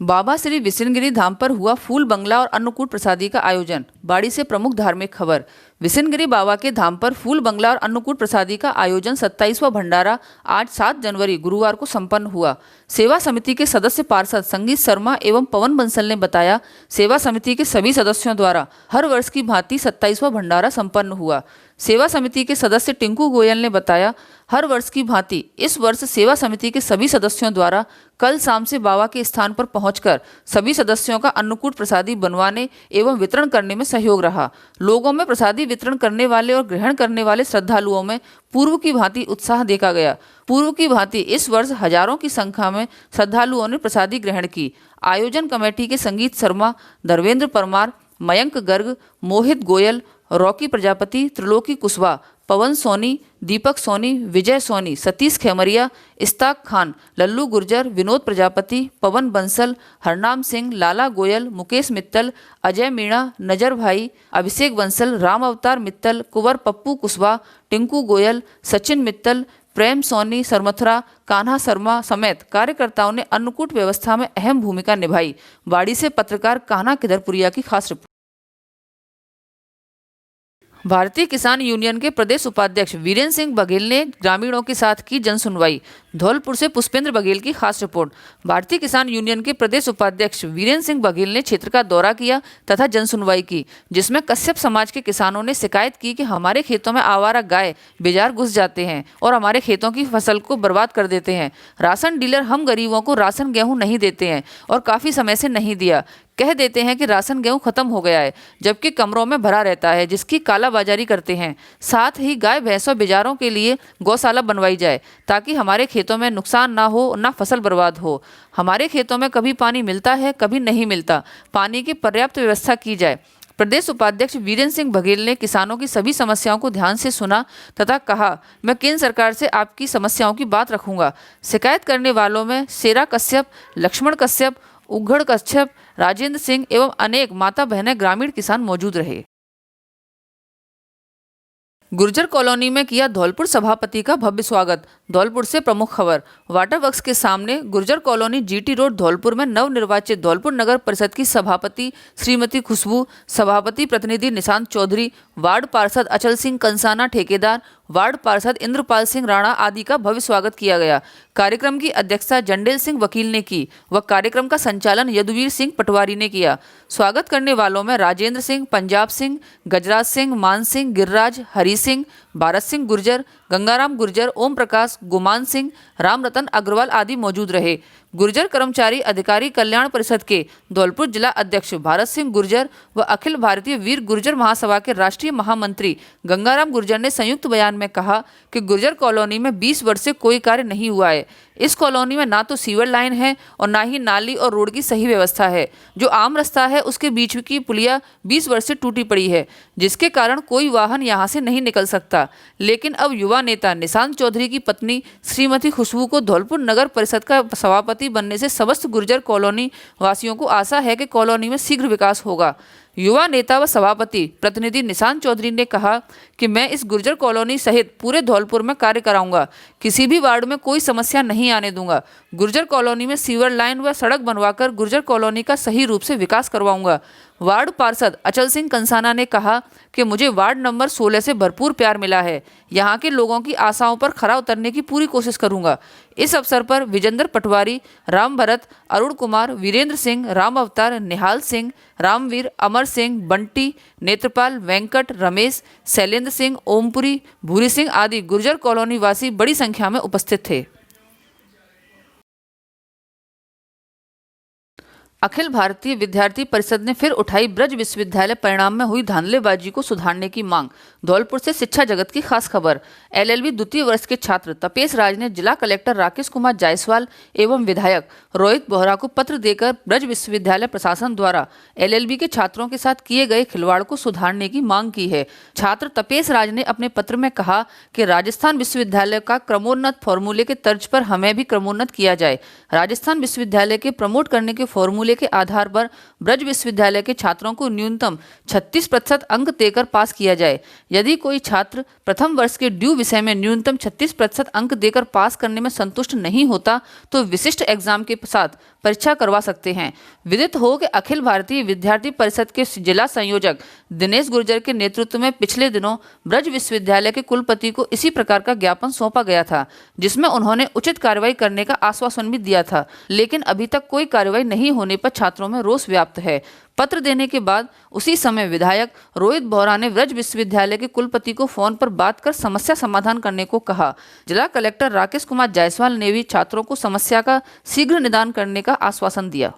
बाबा श्री विशनगिरी धाम पर हुआ फूल बंगला और अन्नकूट प्रसादी का आयोजन। बाड़ी से प्रमुख धार्मिक खबर। विशनगिरी बाबा के धाम पर फूल बंगला और अन्नकूट प्रसादी का आयोजन 27वां भंडारा आज 7 जनवरी गुरुवार को संपन्न हुआ। सेवा समिति के सदस्य पार्षद संगीत शर्मा एवं पवन बंसल ने बताया, सेवा समिति के सभी सदस्यों द्वारा हर वर्ष की भांति 27वां भंडारा संपन्न हुआ। सेवा समिति के सदस्य टिंकू गोयल ने बताया, हर वर्ष की भांति इस वर्ष सेवा समिति के सभी सदस्यों द्वारा कल शाम से बाबा के स्थान पर पहुंचकर सभी सदस्यों का अन्नकूट प्रसादी बनवाने एवं वितरण करने में सहयोग रहा। लोगों में प्रसादी वितरण करने वाले और ग्रहण करने वाले श्रद्धालुओं में पूर्व की भांति उत्साह देखा गया। पूर्व की भांति इस वर्ष हजारों की संख्या में श्रद्धालुओं ने प्रसादी ग्रहण की। आयोजन कमेटी के संगीत शर्मा, धर्मेंद्र परमार, मयंक गर्ग, मोहित गोयल, रॉकी प्रजापति, त्रिलोकी कुशवाहा, पवन सोनी, दीपक सोनी, विजय सोनी, सतीश खेमरिया, इस्ताक खान, लल्लू गुर्जर, विनोद प्रजापति, पवन बंसल, हरनाम सिंह, लाला गोयल, मुकेश मित्तल, अजय मीणा, नजर भाई, अभिषेक बंसल, राम अवतार मित्तल, कुंवर पप्पू कुशवाहा, टिंकू गोयल, सचिन मित्तल, प्रेम सोनी, सरमथुरा, कान्हा शर्मा समेत कार्यकर्ताओं ने अन्नकूट व्यवस्था में अहम भूमिका निभाई। बाड़ी से पत्रकार कान्हा किदरपुरिया की खास रिपोर्ट। भारतीय किसान यूनियन के प्रदेश उपाध्यक्ष वीरेंद्र सिंह बघेल ने ग्रामीणों के साथ की जनसुनवाई। धौलपुर से पुष्पेंद्र बघेल की खास रिपोर्ट। भारतीय किसान यूनियन के प्रदेश उपाध्यक्ष वीरेंद्र सिंह बघेल ने क्षेत्र का दौरा किया तथा जनसुनवाई की, जिसमें कश्यप समाज के किसानों ने शिकायत की कि हमारे खेतों में आवारा गाय बेजार घुस जाते हैं और हमारे खेतों की फसल को बर्बाद कर देते हैं। राशन डीलर हम गरीबों को राशन गेहूँ नहीं देते हैं और काफ़ी समय से नहीं दिया। कह देते हैं कि राशन गेहूं खत्म हो गया है, जबकि कमरों में भरा रहता है, जिसकी कालाबाजारी करते हैं। साथ ही गाय भैंसों बेजारों के लिए गौशाला बनवाई जाए ताकि हमारे खेतों में नुकसान ना हो, ना फसल बर्बाद हो। हमारे खेतों में कभी पानी मिलता है, कभी नहीं मिलता। पानी की पर्याप्त व्यवस्था की जाए। प्रदेश उपाध्यक्ष वीरेंद्र सिंह बघेल ने किसानों की सभी समस्याओं को ध्यान से सुना तथा कहा, मैं केंद्र सरकार से आपकी समस्याओं की बात रखूंगा। शिकायत करने वालों में शेरा कश्यप, लक्ष्मण कश्यप, उघड़ कश्यप, राजेंद्र सिंह एवं अनेक माता बहनें ग्रामीण किसान मौजूद रहे। गुर्जर कॉलोनी में किया धौलपुर सभापति का भव्य स्वागत। धौलपुर से प्रमुख खबर। वाटर वर्क्स के सामने Gurjar colony GT road Dholpur में नवनिर्वाचित धौलपुर नगर परिषद की सभापति श्रीमती खुशबू, सभापति प्रतिनिधि निशांत चौधरी, वार्ड पार्षद अचल सिंह कंसाना ठेकेदार, वार्ड पार्षद इंद्रपाल सिंह राणा आदि का भव्य स्वागत किया गया। कार्यक्रम की अध्यक्षता जंडेल सिंह वकील ने की व कार्यक्रम का संचालन यदुवीर सिंह पटवारी ने किया। स्वागत करने वालों में राजेंद्र सिंह, पंजाब सिंह, गजराज सिंह, मान सिंह, गिरिराज, हरी सिंह, भारत सिंह गुर्जर, गंगाराम गुर्जर, ओम प्रकाश, गुमान सिंह, राम रतन अग्रवाल आदि मौजूद रहे। गुर्जर कर्मचारी अधिकारी कल्याण परिषद के धौलपुर जिला अध्यक्ष भारत सिंह गुर्जर व अखिल भारतीय वीर गुर्जर महासभा के राष्ट्रीय महामंत्री गंगाराम गुर्जर ने संयुक्त बयान में कहा कि गुर्जर कॉलोनी में 20 वर्ष से कोई कार्य नहीं हुआ है। इस कॉलोनी में ना तो सीवर लाइन है और ना ही नाली और रोड की सही व्यवस्था है। जो आम रास्ता है उसके बीच की पुलिया 20 वर्ष से टूटी पड़ी है, जिसके कारण कोई वाहन यहां से नहीं निकल सकता। लेकिन अब युवा नेता निशांत चौधरी की पत्नी श्रीमती खुशबू को धौलपुर नगर परिषद का सभापति बनने से समस्त गुर्जर कॉलोनी वासियों को आशा है कि कॉलोनी में शीघ्र विकास होगा। युवा नेता व सभापति प्रतिनिधि निशांत चौधरी ने कहा कि मैं इस गुर्जर कॉलोनी सहित पूरे धौलपुर में कार्य कराऊंगा। किसी भी वार्ड में कोई समस्या नहीं आने दूंगा। गुर्जर कॉलोनी में सीवर लाइन व सड़क बनवाकर गुर्जर कॉलोनी का सही रूप से विकास करवाऊंगा। वार्ड पार्षद अचल सिंह कंसाना ने कहा कि मुझे वार्ड नंबर 16 से भरपूर प्यार मिला है। यहाँ के लोगों की आशाओं पर खरा उतरने की पूरी कोशिश करूंगा। इस अवसर पर विजेंद्र पटवारी, राम भरत, अरुण कुमार, वीरेंद्र सिंह, राम अवतार, निहाल सिंह, रामवीर, अमर सिंह, बंटी, नेत्रपाल, वेंकट, रमेश, शैलेंद्र सिंह, ओमपुरी, भूरी सिंह आदि गुर्जर कॉलोनी वासी बड़ी संख्या में उपस्थित थे। अखिल भारतीय विद्यार्थी परिषद ने फिर उठाई ब्रज विश्वविद्यालय परिणाम में हुई धांधलेबाजी को सुधारने की मांग। धौलपुर से शिक्षा जगत की खास खबर। एलएलबी द्वितीय वर्ष के छात्र तपेश राज ने जिला कलेक्टर राकेश कुमार जायसवाल एवं विधायक रोहित बोहरा को पत्र देकर ब्रज विश्वविद्यालय प्रशासन द्वारा एलएलबी के छात्रों के साथ किए गए खिलवाड़ को सुधारने की मांग की है। छात्र तपेश राज ने अपने पत्र में कहा कि राजस्थान विश्वविद्यालय का क्रमोन्नत फॉर्मूले के तर्ज पर हमें भी क्रमोन्नत किया जाए। राजस्थान विश्वविद्यालय के प्रमोट करने के फॉर्मूले मूल्य के आधार पर ब्रज विश्वविद्यालय के छात्रों को न्यूनतम 36% अंक देकर पास किया जाए। यदि कोई छात्र प्रथम वर्ष के ड्यू विषय में न्यूनतम 36% अंक देकर पास करने में संतुष्ट नहीं होता तो विशिष्ट एग्जाम के साथ परीक्षा करवा सकते हैं। विदित हो कि अखिल भारतीय विद्यार्थी परिषद के जिला संयोजक दिनेश गुर्जर के नेतृत्व में पिछले दिनों ब्रज विश्वविद्यालय के कुलपति को इसी प्रकार का ज्ञापन सौंपा गया था, जिसमें उन्होंने उचित कार्रवाई करने का आश्वासन भी दिया था, लेकिन अभी तक कोई कार्रवाई नहीं होने पर छात्रों में रोष व्याप्त है। पत्र देने के बाद उसी समय विधायक रोहित बोहरा ने ब्रज विश्वविद्यालय के कुलपति को फोन पर बात कर समस्या समाधान करने को कहा। जिला कलेक्टर राकेश कुमार जायसवाल ने भी छात्रों को समस्या का शीघ्र निदान करने का आश्वासन दिया।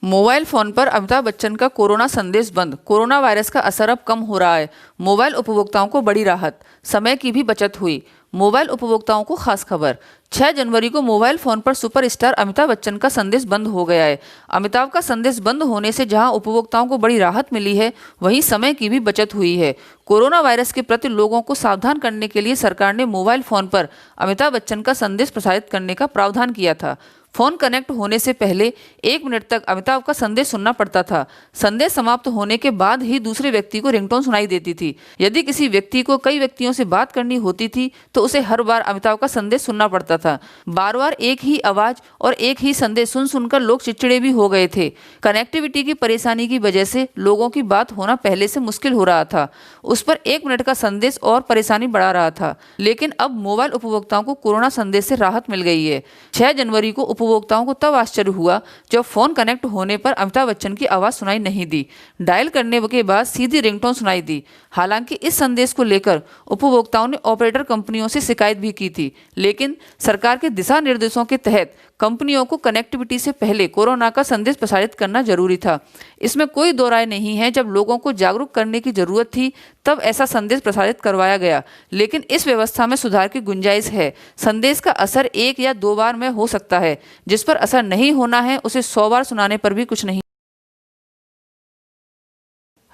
मोबाइल फोन पर अमिताभ बच्चन का कोरोना संदेश बंद। कोरोना वायरस का असर अब कम हो रहा है। मोबाइल उपभोक्ताओं को बड़ी राहत, समय की भी बचत हुई। मोबाइल उपभोक्ताओं को खास खबर। 6 जनवरी को मोबाइल फोन पर सुपरस्टार अमिताभ बच्चन का संदेश बंद हो गया है। अमिताभ का संदेश बंद होने से जहां उपभोक्ताओं को बड़ी राहत मिली है, वहीं समय की भी बचत हुई है। कोरोना वायरस के प्रति लोगों को सावधान करने के लिए सरकार ने मोबाइल फोन पर अमिताभ बच्चन का संदेश प्रसारित करने का प्रावधान किया था। फोन कनेक्ट होने से पहले 1 मिनट तक अमिताभ का संदेश सुनना पड़ता था। संदेश समाप्त होने के बाद ही दूसरे व्यक्ति को रिंगटोन सुनाई देती थी। यदि किसी व्यक्ति को कई व्यक्तियों से बात करनी होती थी तो उसे हर बार अमिताभ का संदेश सुनना पड़ता था। बार बार एक ही आवाज और एक ही संदेश सुन सुनकर लोग चिड़चिड़े भी हो गए थे। कनेक्टिविटी की परेशानी की वजह से लोगों की बात होना पहले से मुश्किल हो रहा था। उस पर 1 मिनट का संदेश और परेशानी बढ़ा रहा था। लेकिन अब मोबाइल उपभोक्ताओं को कोरोना संदेश से राहत मिल गई है। 6 जनवरी को उपभोक्ताओं को तब आश्चर्य हुआ जब फोन कनेक्ट होने पर अमिताभ बच्चन की आवाज सुनाई नहीं दी। डायल करने के बाद सीधी रिंगटोन सुनाई दी। हालांकि इस संदेश को लेकर उपभोक्ताओं ने ऑपरेटर कंपनियों से शिकायत भी की थी, लेकिन सरकार के दिशा निर्देशों के तहत कंपनियों को कनेक्टिविटी से पहले कोरोना का संदेश प्रसारित करना जरूरी था। इसमें कोई दो राय नहीं है। जब लोगों को जागरूक करने की जरूरत थी तब ऐसा संदेश प्रसारित करवाया गया, लेकिन इस व्यवस्था में सुधार की गुंजाइश है। संदेश का असर 1 या 2 बार में हो सकता है। जिस पर असर नहीं होना है उसे 100 बार सुनाने पर भी कुछ नहीं।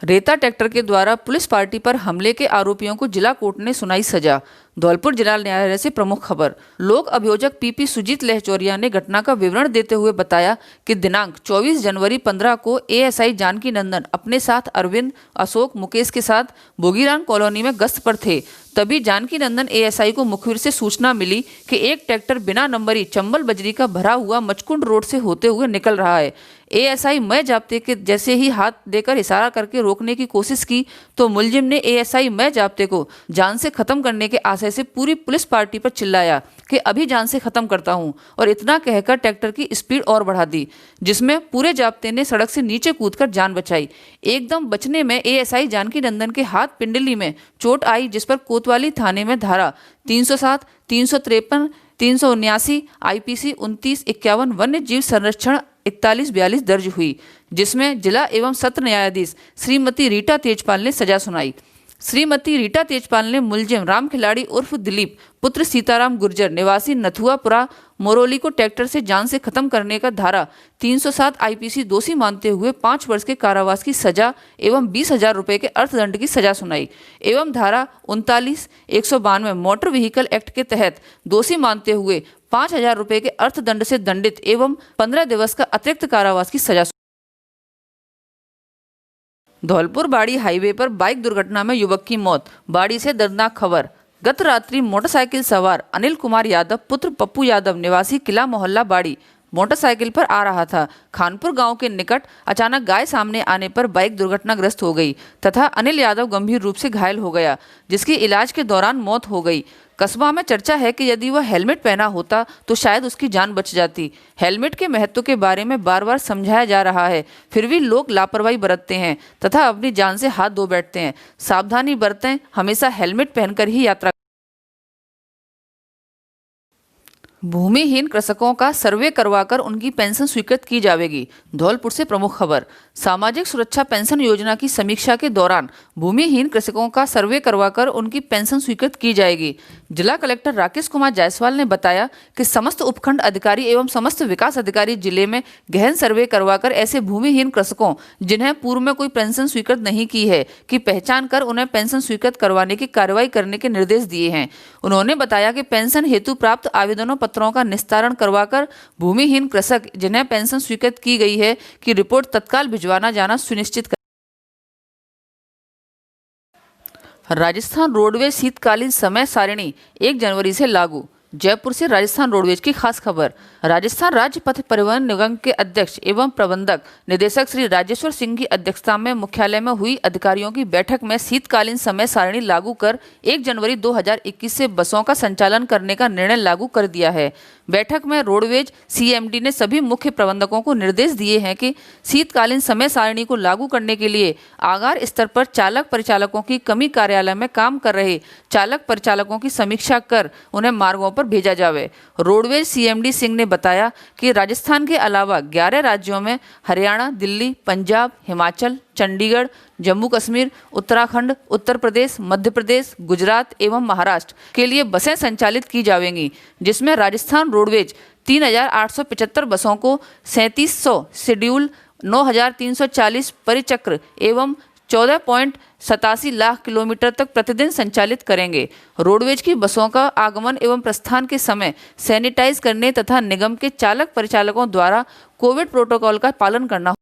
रेता ट्रैक्टर के द्वारा पुलिस पार्टी पर हमले के आरोपियों को जिला कोर्ट ने सुनाई सजा। धौलपुर जिला न्यायालय से प्रमुख खबर। लोक अभियोजक पीपी सुजीत लहचौरिया ने घटना का विवरण देते हुए बताया कि दिनांक 24 जनवरी 15 को एएसआई जानकी नंदन अपने साथ अरविंद, अशोक, मुकेश के साथ बोगीरान कॉलोनी में गश्त पर थे। तभी जानकी नंदन एएसआई को मुखबिर से सूचना मिली कि एक ट्रैक्टर बिना नंबरी चंबल बजरी का भरा हुआ मचकुंड रोड से होते हुए निकल रहा है। एएसआई मैं जाब्ते के जैसे ही हाथ देकर इशारा करके रोकने की कोशिश की तो मुलजिम ने एएसआई मैं जाब्ते को जान से खत्म करने के आशय से पूरी पुलिस पार्टी पर चिल्लाया कि अभी जान से खत्म करता हूं, और इतना कहकर ट्रैक्टर की स्पीड और बढ़ा दी, जिसमें पूरे जाब्ते ने सड़क से नीचे कूदकर जान बचाई। एकदम बचने में एएसआई जानकी नंदन के हाथ पिंडली में चोट आई, जिस पर कोतवाली थाने में धारा 307, 353, 379, आईपीसी 2951 वन्य जीव संरक्षण 4142 दर्ज हुई, जिसमें जिला एवं सत्र न्यायाधीश श्रीमती रीटा तेजपाल ने सजा सुनाई। श्रीमती रीटा तेजपाल ने मुलजिम राम खिलाड़ी उर्फ दिलीप पुत्र सीताराम गुर्जर निवासी नथुआपुरा मोरोली को ट्रैक्टर से जान से खत्म करने का धारा 307 आईपीसी दोषी मानते हुए 5 वर्ष के कारावास की सजा एवं 20,000 रुपये के अर्थदंड की सजा सुनाई एवं धारा 39, 192 मोटर व्हीकल एक्ट के तहत दोषी मानते हुए 5,000 रुपये के अर्थदंड से दंडित एवं 15 दिवस का अतिरिक्त कारावास की सजा। धौलपुर बाड़ी हाईवे पर बाइक दुर्घटना में युवक की मौत। बाड़ी से दर्दनाक खबर। गत रात्रि मोटरसाइकिल सवार अनिल कुमार यादव पुत्र पप्पू यादव निवासी किला मोहल्ला बाड़ी मोटरसाइकिल पर आ रहा था। खानपुर गांव के निकट अचानक गाय सामने आने पर बाइक दुर्घटनाग्रस्त हो गई तथा अनिल यादव गंभीर रूप से घायल हो गया, जिसकी इलाज के दौरान मौत हो गई। कस्बा में चर्चा है कि यदि वह हेलमेट पहना होता तो शायद उसकी जान बच जाती। हेलमेट के महत्व के बारे में बार बार समझाया जा रहा है, फिर भी लोग लापरवाही बरतते हैं तथा अपनी जान से हाथ धो बैठते हैं। सावधानी बरतें, हमेशा हेलमेट पहनकर ही यात्रा। भूमिहीन कृषकों का सर्वे करवाकर उनकी पेंशन स्वीकृत की जाएगी। धौलपुर से प्रमुख खबर। सामाजिक सुरक्षा पेंशन योजना की समीक्षा के दौरान भूमिहीन कृषकों का सर्वे करवाकर उनकी पेंशन स्वीकृत की जाएगी। जिला कलेक्टर राकेश कुमार जायसवाल ने बताया कि समस्त उपखंड अधिकारी एवं समस्त विकास अधिकारी जिले में गहन सर्वे करवाकर ऐसे भूमिहीन कृषकों जिन्हें पूर्व में कोई पेंशन स्वीकृत नहीं की है की पहचान कर उन्हें पेंशन स्वीकृत करवाने की कार्रवाई करने के निर्देश दिए हैं। उन्होंने बताया कि पेंशन हेतु प्राप्त आवेदनों पत्रों का निस्तारण करवाकर भूमिहीन कृषक जिन्हें पेंशन स्वीकृत की गई है की रिपोर्ट तत्काल भिजवाना जाना सुनिश्चित कर। राजस्थान रोडवेज शीतकालीन समय सारिणी 1 जनवरी से लागू। जयपुर से राजस्थान रोडवेज की खास खबर। राजस्थान राज्य पथ परिवहन निगम के अध्यक्ष एवं प्रबंधक निदेशक श्री राजेश्वर सिंह की अध्यक्षता में मुख्यालय में हुई अधिकारियों की बैठक में शीतकालीन समय सारिणी लागू कर 1 जनवरी 2021 से बसों का संचालन करने का निर्णय लागू कर दिया है। बैठक में रोडवेज सीएमडी ने सभी मुख्य प्रबंधकों को निर्देश दिए हैं कि शीतकालीन समय सारिणी को लागू करने के लिए आगार स्तर पर चालक परिचालकों की कमी कार्यालय में काम कर रहे चालक परिचालकों की समीक्षा कर उन्हें मार्गों पर भेजा जावे। रोडवेज सीएमडी सिंह ने बताया कि राजस्थान के अलावा 11 राज्यों में हरियाणा, दिल्ली, पंजाब, हिमाचल, चंडीगढ़, जम्मू कश्मीर, उत्तराखंड, उत्तर प्रदेश, मध्य प्रदेश, गुजरात एवं महाराष्ट्र के लिए बसें संचालित की जाएंगी, जिसमें राजस्थान रोडवेज 3,875 बसों को 3700 शेड्यूल, 9,340 परिचक्र एवं 14.87 लाख किलोमीटर तक प्रतिदिन संचालित करेंगे। रोडवेज की बसों का आगमन एवं प्रस्थान के समय सैनिटाइज करने तथा निगम के चालक परिचालकों द्वारा कोविड प्रोटोकॉल का पालन करना